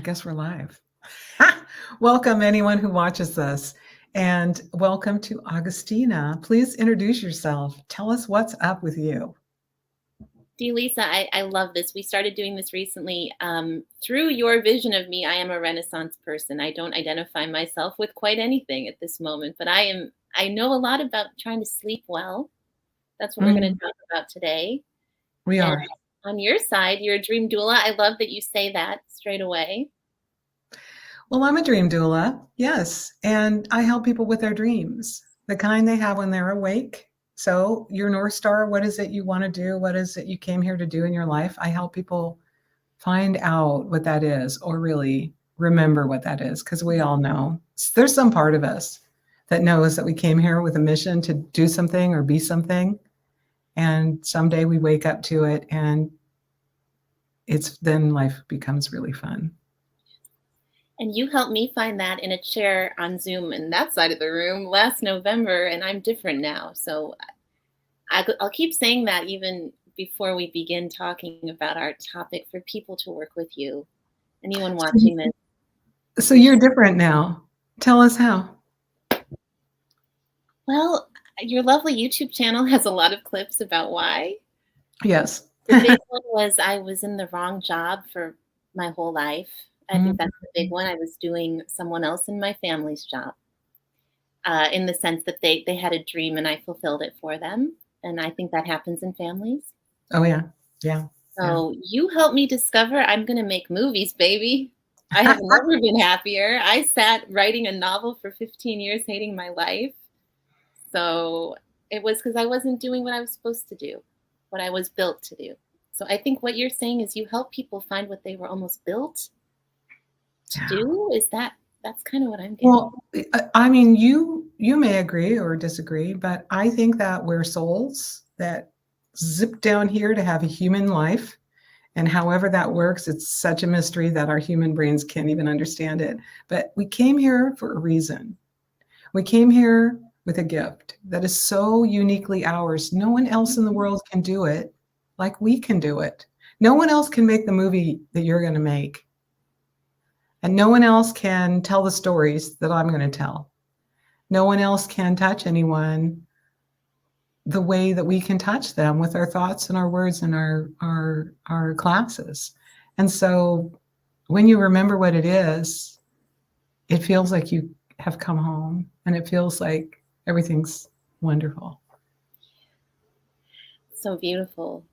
guess we're live. Welcome, anyone who watches this, and welcome to Augustina. Please introduce yourself. Tell us what's up with you. Dear Lisa, I love this. We started doing this recently. Through your vision of me, I am a Renaissance person. I don't identify myself with quite anything at this moment, but I know a lot about trying to sleep well. That's what we're going to talk about today. We And are. on your side, you're a dream doula. I love that you say that straight away. Well, I'm a dream doula, yes, and I help people with their dreams, the kind they have when they're awake. So your North Star, what is it you want to do? What is it you came here to do in your life? I help people find out what that is, or really remember what that is, because we all know there's some part of us that knows that we came here with a mission to do something or be something. And someday we wake up to it, and then life becomes really fun. And you helped me find that in a chair on Zoom in that side of the room last November, and I'm different now. So I'll keep saying that even before we begin talking about our topic, for people to work with you. Anyone watching this. So you're different now. Tell us how. Well, your lovely YouTube channel has a lot of clips about why. Yes. The big one was I was in the wrong job for my whole life. I think that's the big one. I was doing someone else in my family's job, in the sense that they had a dream and I fulfilled it for them. And I think that happens in families. Oh, yeah. Yeah. So you helped me discover I'm going to make movies, baby. I have never been happier. I sat writing a novel for 15 years, hating my life. So it was because I wasn't doing what I was supposed to do, what I was built to do. So I think what you're saying is you help people find what they were almost built to do. That's kind of what I'm getting. Well, I mean, you may agree or disagree, but I think that we're souls that zip down here to have a human life. And however that works, it's such a mystery that our human brains can't even understand it. But we came here for a reason. We came here with a gift that is so uniquely ours. No one else in the world can do it like we can do it. No one else can make the movie that you're going to make. And no one else can tell the stories that I'm going to tell. No one else can touch anyone the way that we can touch them with our thoughts and our words and our classes. And so when you remember what it is, it feels like you have come home, and it feels like everything's wonderful. So beautiful.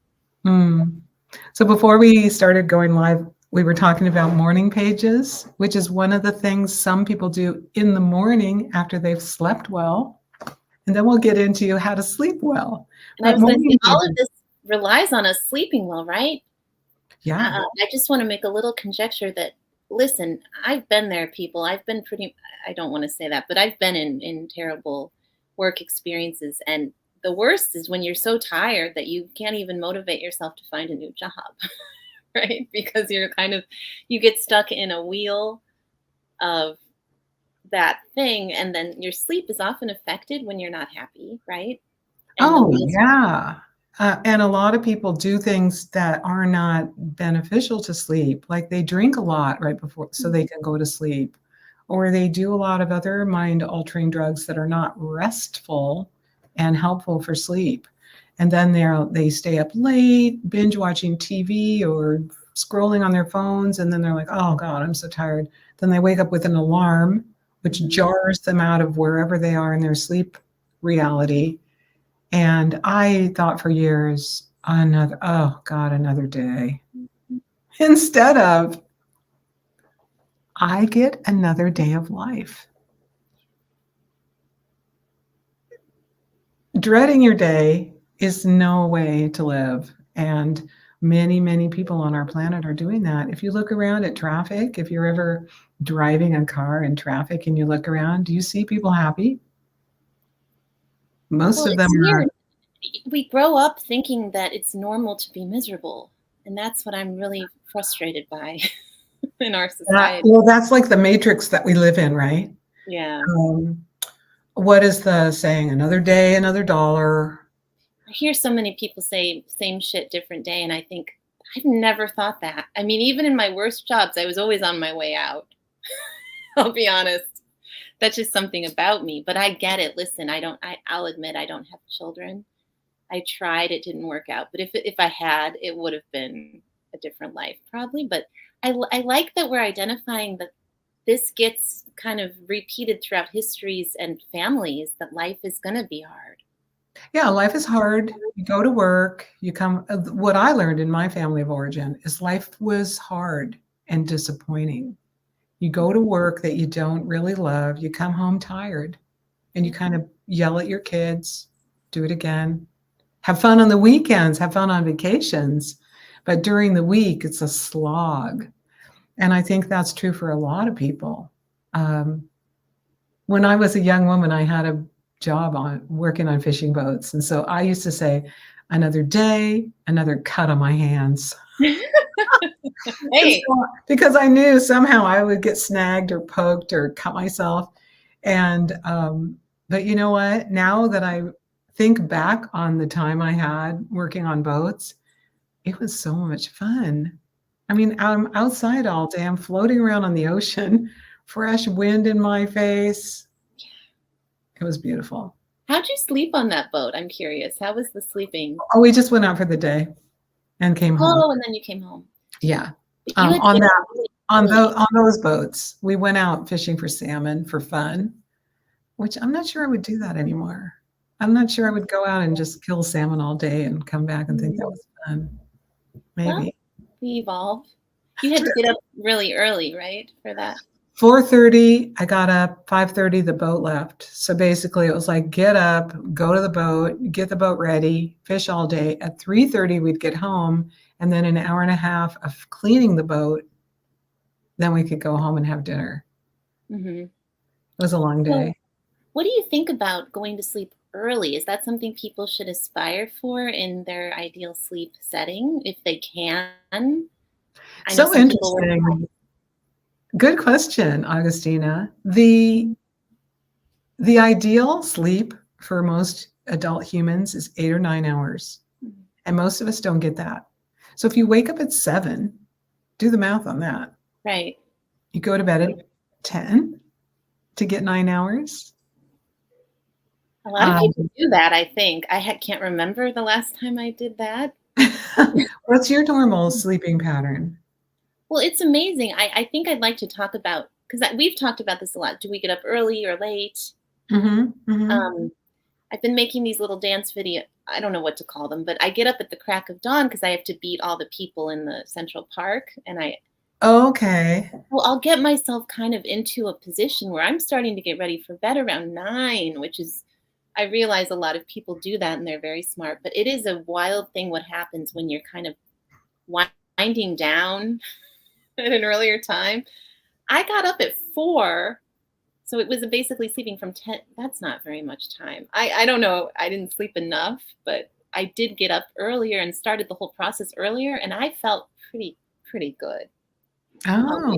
So before we started going live, we were talking about morning pages, which is one of the things some people do in the morning after they've slept well. And then we'll get into how to sleep well. And I was going to say, all of this relies on us sleeping well, right? Yeah. I just want to make a little conjecture that, listen, I've been there, people. I've been I don't want to say that, but I've been in terrible work experiences. And the worst is when you're so tired that you can't even motivate yourself to find a new job. Right? Because you get stuck in a wheel of that thing, and then your sleep is often affected when you're not happy, right? And yeah. And a lot of people do things that are not beneficial to sleep, like they drink a lot right before so they can go to sleep, or they do a lot of other mind-altering drugs that are not restful and helpful for sleep. And then they stay up late, binge watching TV or scrolling on their phones. And then they're like, oh God, I'm so tired. Then they wake up with an alarm, which jars them out of wherever they are in their sleep reality. And I thought for years, another day. Instead of, I get another day of life. Dreading your day is no way to live. And many, many people on our planet are doing that. If you look around at traffic, if you're ever driving a car in traffic and you look around, do you see people happy? Most of them are. We grow up thinking that it's normal to be miserable. And that's what I'm really frustrated by in our society. Well, that's like the matrix that we live in, right? Yeah. What is the saying? Another day, another dollar. I hear so many people say same shit, different day. And I think, I've never thought that. I mean, even in my worst jobs, I was always on my way out. I'll be honest. That's just something about me, but I get it. Listen, I'll admit I don't have children. I tried, it didn't work out. But if I had, it would have been a different life probably. But I like that we're identifying that this gets kind of repeated throughout histories and families, that life is going to be hard. Yeah, life is hard. You go to work, you come. What I learned in my family of origin is life was hard and disappointing. You go to work that you don't really love, you come home tired, and you kind of yell at your kids, do it again. Have fun on the weekends, have fun on vacations, but during the week, it's a slog. And I think that's true for a lot of people. When I was a young woman, I had a job on working on fishing boats. And so I used to say, another day, another cut on my hands. Hey, Because I knew somehow I would get snagged or poked or cut myself. And, but you know what? Now that I think back on the time I had working on boats, it was so much fun. I mean, I'm outside all day. I'm floating around on the ocean, fresh wind in my face. It was beautiful. how'd you sleep on that boat? I'm curious. How was the sleeping? Oh, we just went out for the day and came home. Oh, and then you came home. Yeah. But you had to On get that, up really on early. those boats, we went out fishing for salmon for fun, which I'm not sure I would do that anymore. I'm not sure I would go out and just kill salmon all day and come back and think that was fun. Well, Maybe. we evolve. You had to get up really early, right, for that? 4:30, I got up. 5:30, the boat left. So basically, it was like get up, go to the boat, get the boat ready, fish all day. At 3:30, we'd get home, and then an hour and a half of cleaning the boat. Then we could go home and have dinner. Mm-hmm. It was a long So, day. what do you think about going to sleep early? Is that something people should aspire for in their ideal sleep setting if they can? I know So some people work. interesting. Good question, Augustina. The ideal sleep for most adult humans is 8 or 9 hours, and most of us don't get that. So if you wake up at 7, do the math on that. Right. You go to bed at 10 to get 9 hours. A lot of people do that, I think. Can't remember the last time I did that. What's your normal sleeping pattern? Well, it's amazing. I think I'd like to talk about, because we've talked about this a lot. Do we get up early or late? I've been making these little dance video. I don't know what to call them, but I get up at the crack of dawn because I have to beat all the people in the Central Park. And Okay. well, I'll get myself kind of into a position where I'm starting to get ready for bed around 9, which is, I realize a lot of people do that and they're very smart, but it is a wild thing what happens when you're kind of winding down at an earlier time. I got up at 4, so it was basically sleeping from 10. That's not very much time. I don't know. I didn't sleep enough, but I did get up earlier and started the whole process earlier, and I felt pretty good. Oh,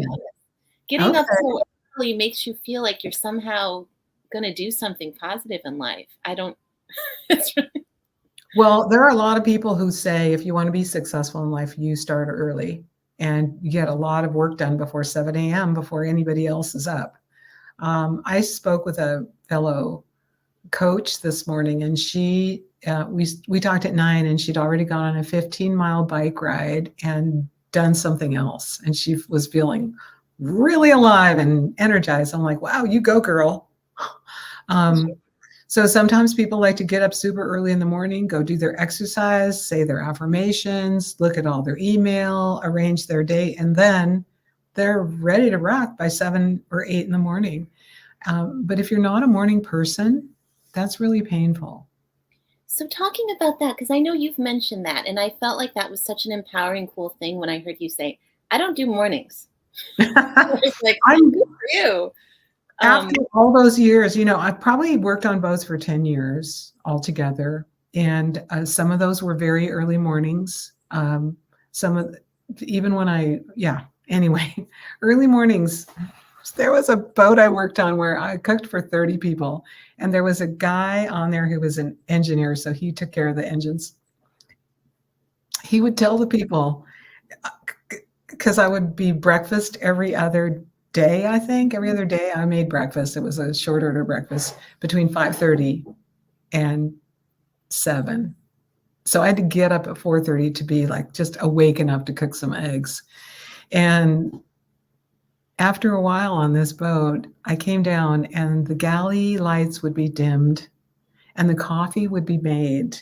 Getting up okay. so early makes you feel like you're somehow going to do something positive in life. I don't. It's really, Well, there are a lot of people who say if you want to be successful in life, you start early and you get a lot of work done before 7 a.m. before anybody else is up. I spoke with a fellow coach this morning, and we talked at 9, and she'd already gone on a 15-mile bike ride and done something else, and she was feeling really alive and energized. I'm like, wow, you go, girl. So sometimes people like to get up super early in the morning, go do their exercise, say their affirmations, look at all their email, arrange their day, and then they're ready to rock by 7 or 8 in the morning. But if you're not a morning person, that's really painful. so talking about that, because I know you've mentioned that, and I felt like that was such an empowering, cool thing when I heard you say, "I don't do mornings." It's like, good for you. After all those years, I've probably worked on boats for 10 years altogether. And some of those were very early mornings. Even when anyway, early mornings. There was a boat I worked on where I cooked for 30 people. And there was a guy on there who was an engineer. So he took care of the engines. He would tell the people, because I would be breakfast every other day, I think. Every other day I made breakfast. It was a short order breakfast between 5:30 and 7. So I had to get up at 4:30 to be like just awake enough to cook some eggs. And after a while on this boat, I came down and the galley lights would be dimmed and the coffee would be made.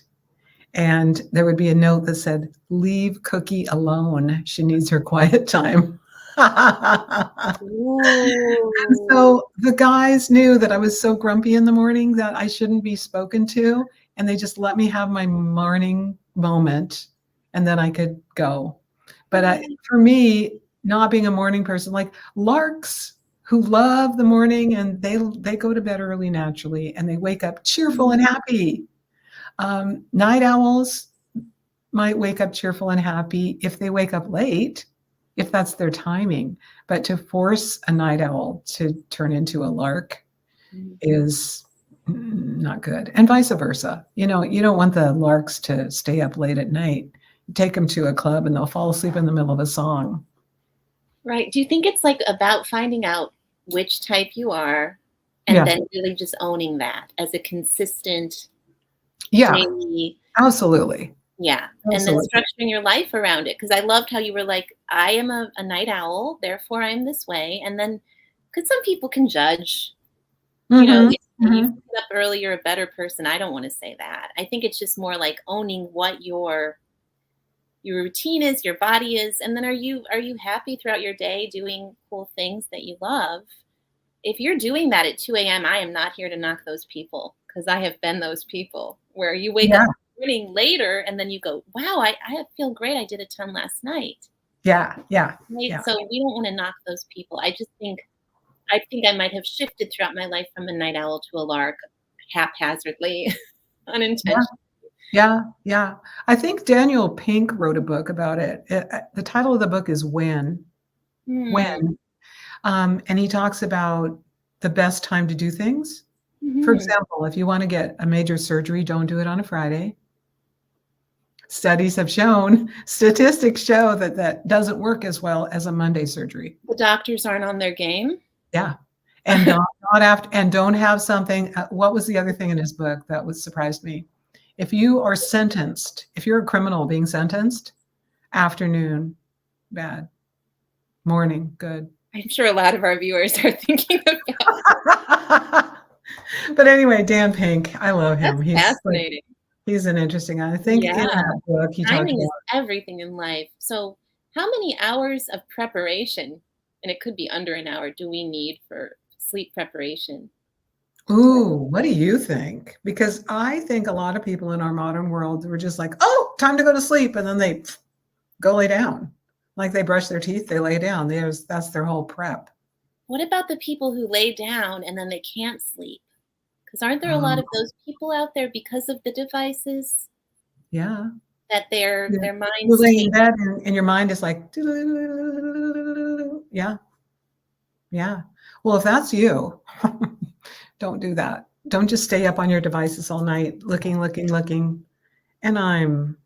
And there would be a note that said, "Leave Cookie alone. She needs her quiet time." And Ooh. so the guys knew that I was so grumpy in the morning that I shouldn't be spoken to. And they just let me have my morning moment and then I could go. But for me, not being a morning person, like larks who love the morning and they go to bed early naturally and they wake up cheerful and happy. Night owls might wake up cheerful and happy if they wake up late, if that's their timing. But to force a night owl to turn into a lark is not good. And vice versa. You know, you don't want the larks to stay up late at night. Take them to a club and they'll fall asleep in the middle of a song. Right. Do you think it's like about finding out which type you are and Yeah. then really just owning that as a consistent Yeah, daily, absolutely. yeah, and then Absolutely. structuring your life around it? Because I loved how you were like, I am a night owl, therefore I'm this way. And then, because some people can judge, you know, Mhm, if you mhm. get up early, you're a better person. I don't want to say that. I think it's just more like owning what your routine is, your body is, and then are you happy throughout your day doing cool things that you love? If you're doing that at 2 a.m., I am not here to knock those people because I have been those people where you wake up Yeah, in the morning later and then you go, wow, I feel great. I did a ton last night. yeah, yeah, Right. yeah, So we don't want to knock those people. I think I might have shifted throughout my life from a night owl to a lark haphazardly, yeah. unintentionally. Yeah, yeah. I think Daniel Pink wrote a book about it. The title of the book is When. Hmm. When. And he talks about the best time to do things. For Hmm. example, if you want to get a major surgery, don't do it on a Friday. Studies have shown, statistics show that that doesn't work as well as a Monday surgery. The doctors aren't on their game. Yeah. And not after, and don't have something. What was the other thing in his book that was surprised me? If you are sentenced, if you're a criminal being sentenced, afternoon, bad. Morning, good. I'm sure a lot of our viewers are thinking about. But anyway, Dan Pink, I love him. That's fascinating. He's an interesting guy. I think in Yeah. that book he talked Timing about, is everything in life. So, how many hours of preparation, and it could be under an hour, do we need for sleep preparation? ooh, what do you think? Because I think a lot of people in our modern world were just like, oh, time to go to sleep. And then they go lay down. Like they brush their teeth, they lay down. That's their whole prep. What about the people who lay down and then they can't sleep? Because aren't there a lot Um, of those people out there because of the devices yeah. that their Yeah. their You're minds laying in take? bed and your mind is like, yeah, yeah. Well, if that's you, don't do that. Don't just stay up on your devices all night looking, looking, looking. And I'm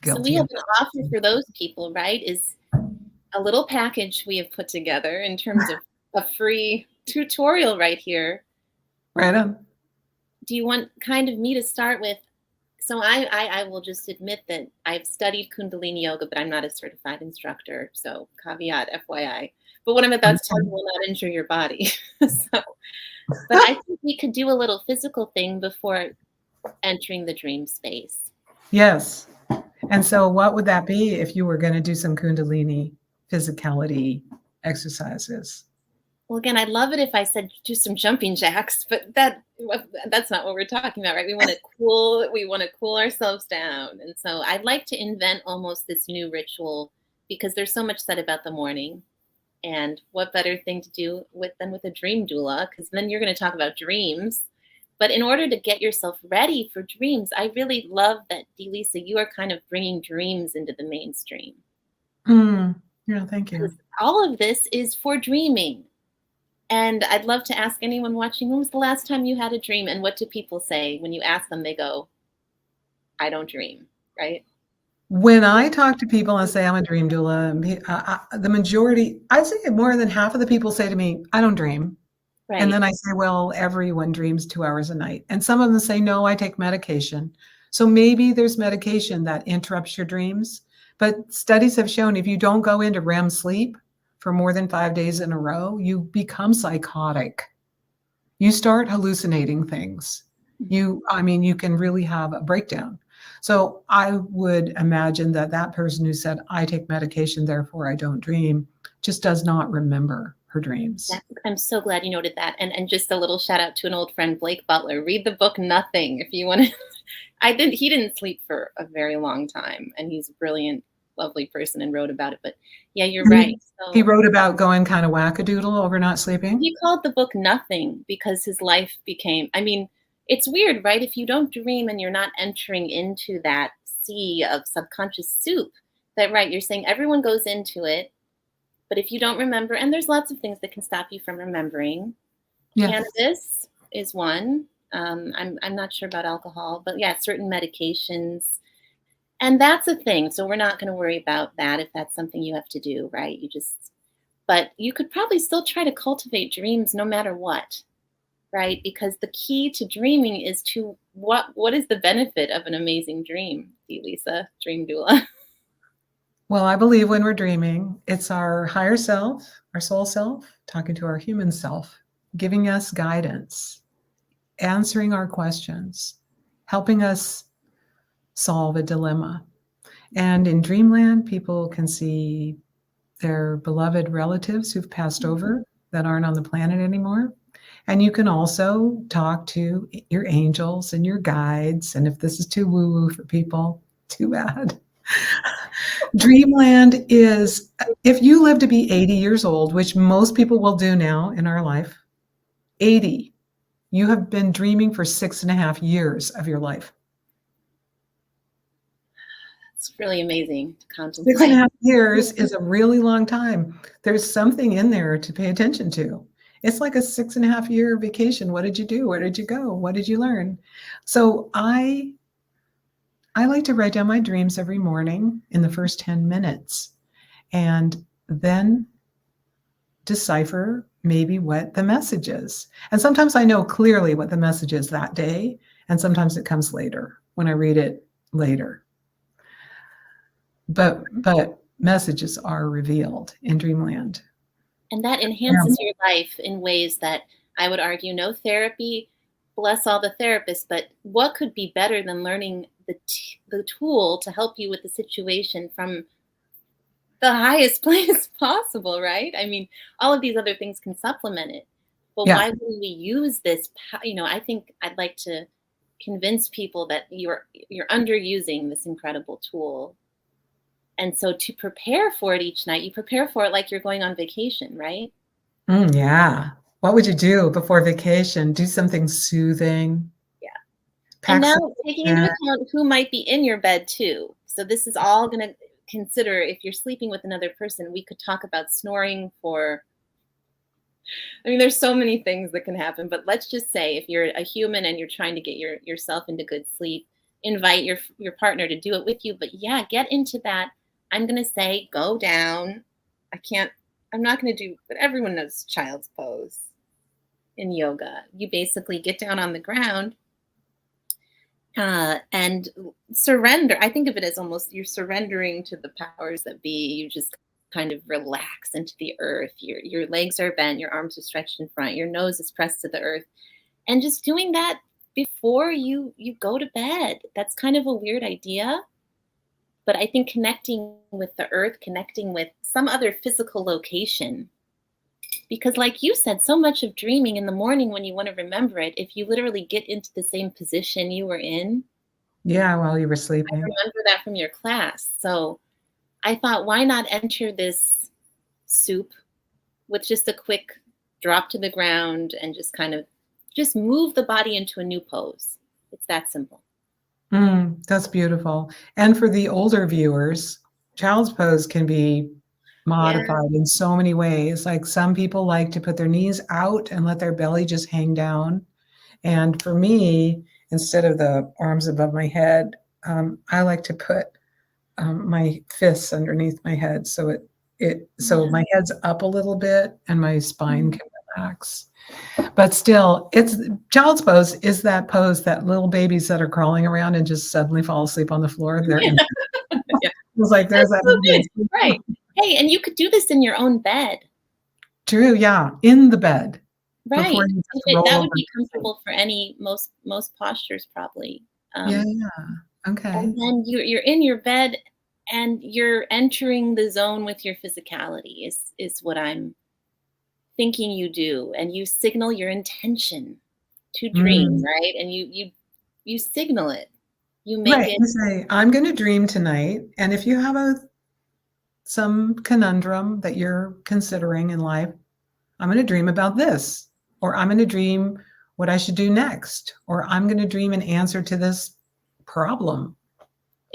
So we guilty have of an that. offer for those people, right? Is a little package we have put together in terms of a free tutorial right here. Right on. Do you want kind of me to start with? So I will just admit that I've studied Kundalini yoga, but I'm not a certified instructor. So caveat, FYI. But what I'm about to tell you will not injure your body. So, but I think we could do a little physical thing before entering the dream space. Yes. And so, what would that be if you were going to do some Kundalini physicality exercises? Well, again, I'd love it if I said do some jumping jacks, but that's not what we're talking about, right? We want to cool ourselves down. And so I'd like to invent almost this new ritual because there's so much said about the morning. And what better thing to do than with a dream doula? Because then you're going to talk about dreams. But in order to get yourself ready for dreams, I really love that, Delisa, you are kind of bringing dreams into the mainstream. Mm, yeah, thank you. All of this is for dreaming. And I'd love to ask anyone watching, when was the last time you had a dream? And what do people say when you ask them? They go, I don't dream, right? When I talk to people and say I'm a dream doula, the majority, I'd say more than half of the people say to me, I don't dream. And Right. then I say, well, everyone dreams 2 hours a night. And some of them say, no, I take medication. So maybe there's medication that interrupts your dreams. But studies have shown if you don't go into REM sleep for more than 5 days in a row, you become psychotic. You start hallucinating things. You can really have a breakdown. So I would imagine that that person who said, I take medication, therefore I don't dream, just does not remember her dreams. I'm so glad you noted that. And just a little shout out to an old friend, Blake Butler. Read the book Nothing if you want to. He didn't sleep for a very long time, and he's a brilliant, lovely person and wrote about it. But yeah, you're right. He So wrote about going kind of wackadoodle over not sleeping. he called the book Nothing because his life became, I mean, it's weird, right? If you don't dream and you're not entering into that sea of subconscious soup, that right, you're saying everyone goes into it, but if you don't remember, and there's lots of things that can stop you from remembering. Yes. Cannabis is one. I'm not sure about alcohol, but yeah, certain medications. And that's a thing. So we're not going to worry about that if that's something you have to do, right? But you could probably still try to cultivate dreams no matter what, right? Because the key to dreaming is to what is the benefit of an amazing dream, Lisa, dream doula? Well, I believe when we're dreaming, it's our higher self, our soul self, talking to our human self, giving us guidance, answering our questions, helping us solve a dilemma. And in dreamland, people can see their beloved relatives who've passed over that aren't on the planet anymore. And you can also talk to your angels and your guides. And if this is too woo woo for people, too bad. Dreamland is if you live to be 80 years old, which most people will do now in our life, 80, you have been dreaming for 6.5 years of your life. It's really amazing to 6.5 contemplate. years is a really long time. There's something in there to pay attention to. It's like a 6.5 year vacation. What did you do? Where did you go? What did you learn? So I like to write down my dreams every morning in the first 10 minutes and then decipher maybe what the message is. And sometimes I know clearly what the message is that day, and sometimes it comes later when I read it later. But messages are revealed in dreamland. And that enhances your life in ways that I would argue no therapy, bless all the therapists, but what could be better than learning the tool to help you with the situation from the highest place possible, right? I mean, all of these other things can supplement it. But Yeah. why wouldn't we use this? I think I'd like to convince people that you're underusing this incredible tool. And so to prepare for it each night, you prepare for it like you're going on vacation, right? Yeah. What would you do before vacation? Do something soothing. Yeah. And Pack now some taking into account who might be in your bed too. So this is all going to consider if you're sleeping with another person, we could talk about snoring there's so many things that can happen, but let's just say if you're a human and you're trying to get yourself into good sleep, invite your partner to do it with you. But yeah, get into that. I'm going to say go down. I'm not going to do, but everyone knows child's pose in yoga. You basically get down on the ground and surrender. I think of it as almost you're surrendering to the powers that be. You just kind of relax into the earth. Your legs are bent, your arms are stretched in front, your nose is pressed to the earth. And just doing that before you go to bed. That's kind of a weird idea. But I think connecting with the earth, connecting with some other physical location. Because like you said, so much of dreaming in the morning when you want to remember it, if you literally get into the same position you were in. Yeah, while you were I sleeping. remember that from your class. So I thought, why not enter this soup with just a quick drop to the ground and just kind of just move the body into a new pose. It's that simple. That's beautiful. And for the older viewers, child's pose can be modified in so many ways. Like some people like to put their knees out and let their belly just hang down. And for me, instead of the arms above my head, I like to put my fists underneath my head, so so Yeah. my head's up a little bit and my spine can relax. But still, it's child's pose is that pose that little babies that are crawling around and just suddenly fall asleep on the floor. They're in. Yeah. It's like there's That's that so good. movie. Right. Hey, and you could do this in your own bed. True, yeah, in the bed Right. before you If just roll that over would be to sleep. comfortable for any most postures probably. Yeah, Um, okay. and then you're in your bed and you're entering the zone with your physicality is what I'm thinking you do. And you signal your intention to dream, Mm. right? And you signal it. You make Right, it you say, "I'm gonna dream tonight," and if you have some conundrum that you're considering in life, "I'm gonna dream about this," or "I'm gonna dream what I should do next," or "I'm gonna dream an answer to this problem."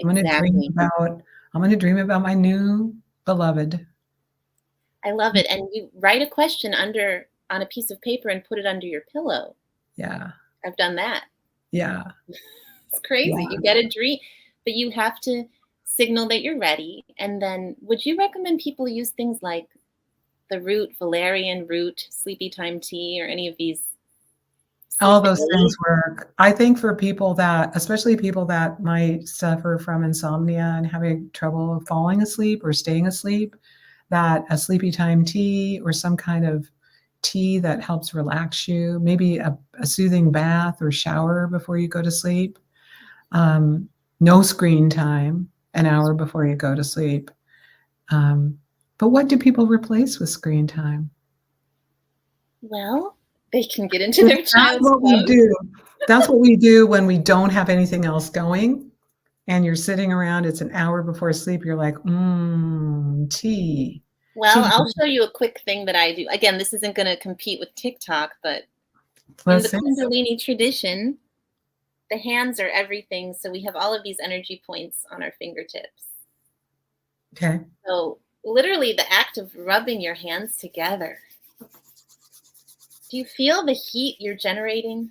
I'm gonna dream exactly. about I'm gonna dream about my new beloved. I love it. And you write a question under on a piece of paper and put it under your pillow. Yeah, I've done that. yeah, It's crazy. yeah. You get a dream, but you have to signal that you're ready. And then would you recommend people use things like the root, valerian root, sleepy time tea, or any of these All sleep those things aids? work. I think for people that especially people that might suffer from insomnia and having trouble falling asleep or staying asleep, that a sleepy time tea or some kind of tea that helps relax you, maybe a soothing bath or shower before you go to sleep, um, no screen time an hour before you go to sleep. Um, but what do people replace with screen time? Well, they can get into If their that's child's what we pose. do. That's what we do when we don't have anything else going and you're sitting around, it's an hour before sleep, you're like, tea, Well, tea. I'll show you a quick thing that I do. Again, this isn't going to compete with TikTok, but in the Listen, Kundalini tradition, the hands are everything. So we have all of these energy points on our fingertips. okay. So literally the act of rubbing your hands together. Do you feel the heat you're generating?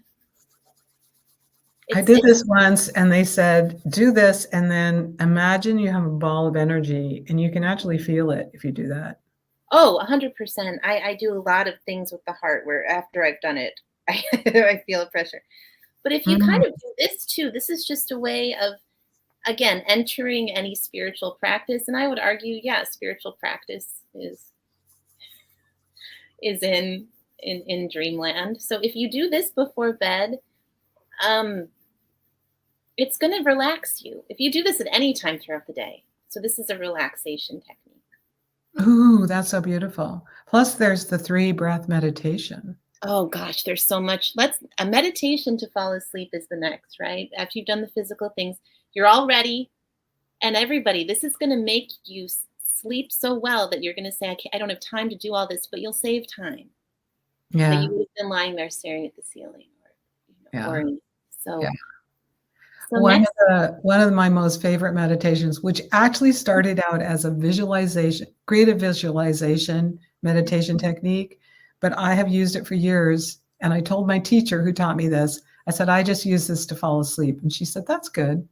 I It's did it's this once and they said, do this and then imagine you have a ball of energy and you can actually feel it if you do that. oh, 100%. I do a lot of things with the heart where after I've done it, I feel pressure. But if you kind Mm, of do this too, this is just a way of again entering any spiritual practice. And I would argue, yeah, spiritual practice is in dreamland. So if you do this before bed, um, it's going to relax you. If you do this at any time throughout the day. So this is a relaxation technique. ooh, that's so beautiful. Plus there's the 3 breath meditation. Oh gosh, there's so much. Let's a meditation to fall asleep is the next, right? After you've done the physical things, you're all ready. And everybody, this is going to make you sleep so well that you're going to say, I don't have time to do all this, but you'll save time that Yeah, you would have been lying there staring at the ceiling yeah. or Yeah. so next. One of my most favorite meditations, which actually started out as a visualization, creative visualization meditation technique, but I have used it for years. And I told my teacher who taught me this, I said, I just use this to fall asleep. And she said, that's good.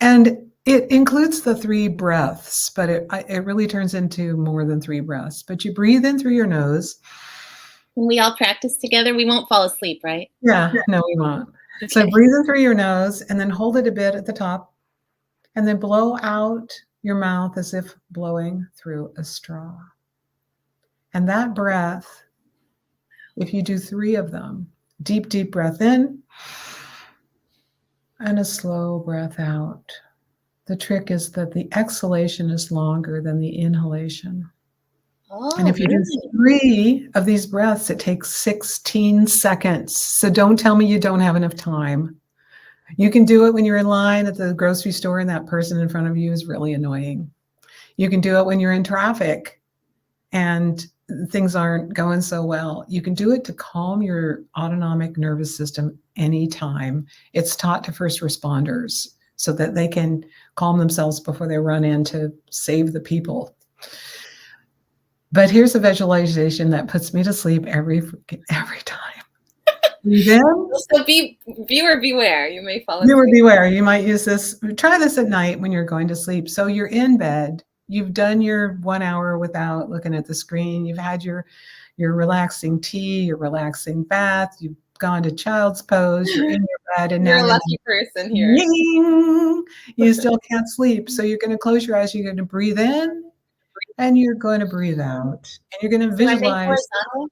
And it includes the 3 breaths, but it really turns into more than 3 breaths. But you breathe in through your nose. When we all practice together, we won't fall asleep, right? Yeah, no, we won't. So Okay. breathe in through your nose and then hold it a bit at the top and then blow out your mouth as if blowing through a straw. And that breath, if you do 3 of them, deep, deep breath in and a slow breath out. The trick is that the exhalation is longer than the inhalation. And Oh, if you do really? 3 of these breaths, it takes 16 seconds. So don't tell me you don't have enough time. You can do it when you're in line at the grocery store and that person in front of you is really annoying. You can do it when you're in traffic and things aren't going so well. You can do it to calm your autonomic nervous system anytime. It's taught to first responders so that they can calm themselves before they run in to save the people. But here's a visualization that puts me to sleep every time. Breathe in. So viewer beware. You may fall Viewer asleep. beware. You might use this. Try this at night when you're going to sleep. So you're in bed. You've done your 1 hour without looking at the screen. You've had your relaxing tea, your relaxing bath. You've gone to child's pose. You're in your bed, and You're now a you're lucky like, person here. "Ying." You still can't sleep. So you're going to close your eyes. You're going to breathe in, and you're going to breathe out, and you're going to So are they visualize. horizontal?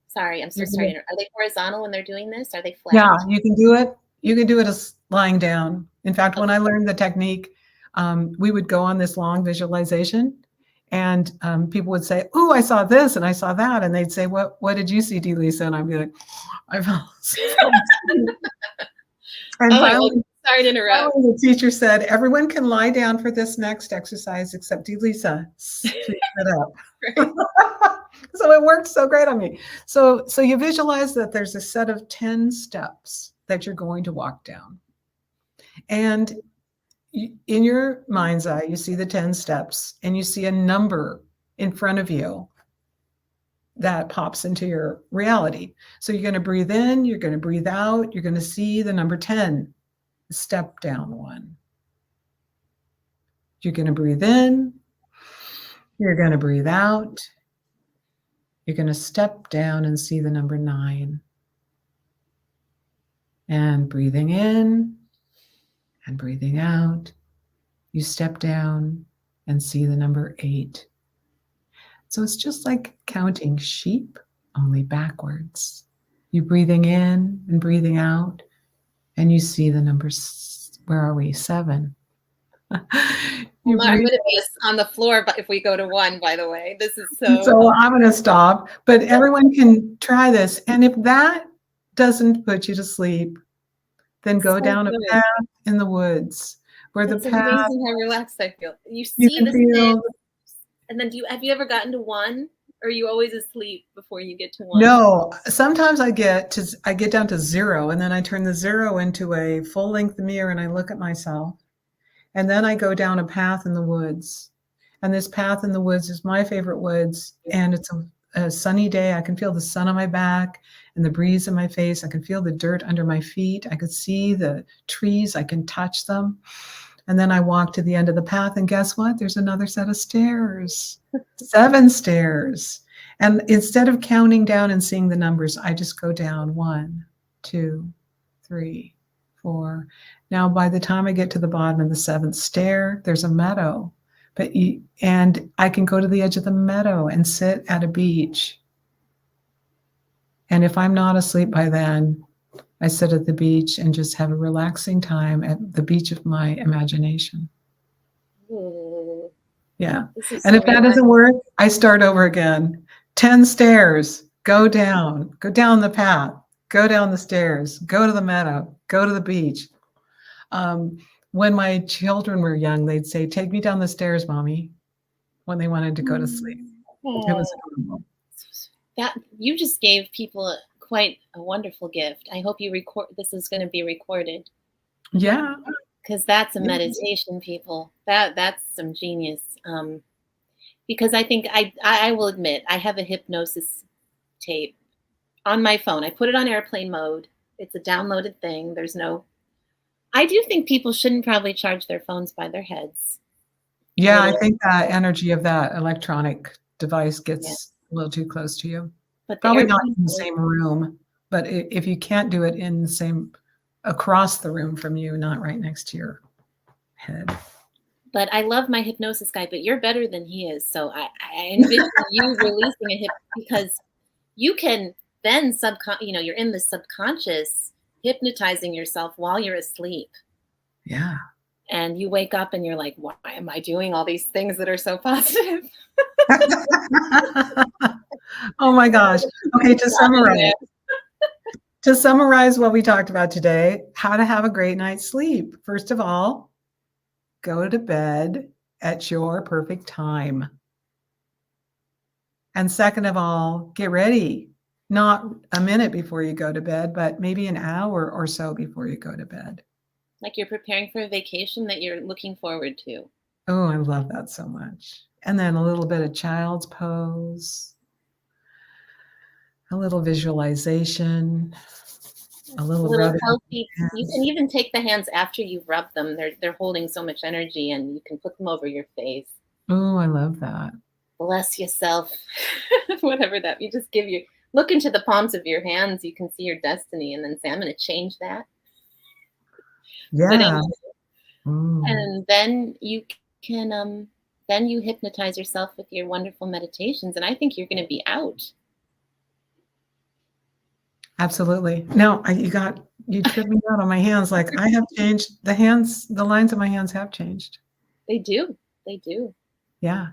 Sorry, I'm so You're sorry. gonna, Are they horizontal when they're doing this? Are they yeah, flat? you can do it. You can do it as lying down. In fact, when Okay. I learned the technique, we would go on this long visualization, and people would say, "Oh, I saw this and I saw that," and they'd say, "What did you see, D. Lisa?" And I'd be like, "I fell asleep." And Oh my God. finally, Sorry to interrupt. the teacher said, "Everyone can lie down for this next exercise except D. Lisa. Please sit up." Right. So it worked so great on me. So you visualize that there's a set of 10 steps that you're going to walk down. And in your mind's eye, you see the 10 steps and you see a number in front of you that pops into your reality. So you're going to breathe in, you're going to breathe out, you're going to see the number 10, step down one. You're going to breathe in, you're going to breathe out, you're going to step down and see the number 9. And breathing in and breathing out, you step down and see the number 8. So it's just like counting sheep, only backwards. You breathing in and breathing out, and you see the numbers. Where are we? 7. You I'm breathe. going to be on the floor, but if we go to 1, by the way, this is So I'm going to stop, but everyone can try this. And if that doesn't put you to sleep, then go down a good. path in the woods where It's the path amazing how relaxed I feel. You you see can the feel. steps, and then have you ever gotten to 1, or are you always asleep before you get to 1? No, sometimes I get down to 0, and then I turn the 0 into a full-length mirror and I look at myself. And then I go down a path in the woods. And this path in the woods is my favorite woods, and it's a sunny day. I can feel the sun on my back and the breeze in my face. I can feel the dirt under my feet. I can see the trees. I can touch them. And then I walk to the end of the path, and guess what? There's another set of stairs, 7 stairs. And instead of counting down and seeing the numbers, I just go down 1, 2, 3, 4. Now, by the time I get to the bottom of the 7th stair, there's a meadow. And I can go to the edge of the meadow and sit at a beach. And if I'm not asleep by then, I sit at the beach and just have a relaxing time at the beach of my imagination. Ooh, Yeah. this is And so if that relaxing. doesn't work, I start over again. 10 stairs, go down the path, go down the stairs, go to the meadow, go to the beach. When my children were young, they'd say, "Take me down the stairs, Mommy," when they wanted to go to sleep. It was adorable. That you just gave people quite a wonderful gift. I hope you record. This is going to be recorded. Yeah. Because that's a meditation, people. That's some genius. Because I think I will admit I have a hypnosis tape on my phone. I put it on airplane mode. It's a downloaded thing. I do think people shouldn't probably charge their phones by their heads. Yeah, I think that energy of that electronic device gets Yeah. a little too close to you. But Probably not in the same room, but if you can't do it in the same, across the room from you, not right next to your head. But I love my hypnosis guy, but you're better than he is. So I envision you releasing a hip, because you can then you're in the subconscious hypnotizing yourself while you're asleep. Yeah. And you wake up and you're like, why am I doing all these things that are so positive? Oh my gosh. Okay, to summarize what we talked about today, how to have a great night's sleep. First of all, go to bed at your perfect time. And second of all, get ready. Not a minute before you go to bed, but maybe an hour or so before you go to bed. Like you're preparing for a vacation that you're looking forward to. Oh, I love that so much. And then a little bit of child's pose. a little visualization, a A little little rubbing. healthy. You can even take the hands after you've rubbed them. They're holding so much energy, and you can put them over your face. Oh, I love that. Bless yourself. Whatever that. You just give your look into the palms of your hands. You can see your destiny, and then say, "I'm going to change that." But Yeah. anyway, Mm, and then you hypnotize yourself with your wonderful meditations, and I think you're going to be out. absolutely. No, you tripped me out on my hands. Like I have changed the lines of my hands have changed. They do. They do. Yeah.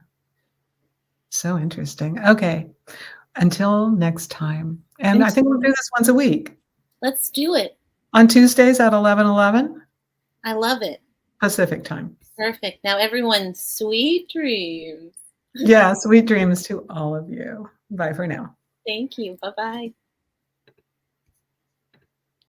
So interesting. Okay. Until next time. And I think we'll do Until this once a week let's do it. on Tuesdays at 11:11 I love it. Pacific time. Perfect. Now, everyone, sweet dreams. Yeah, sweet dreams to all of you. Bye for now. Thank you. Bye bye.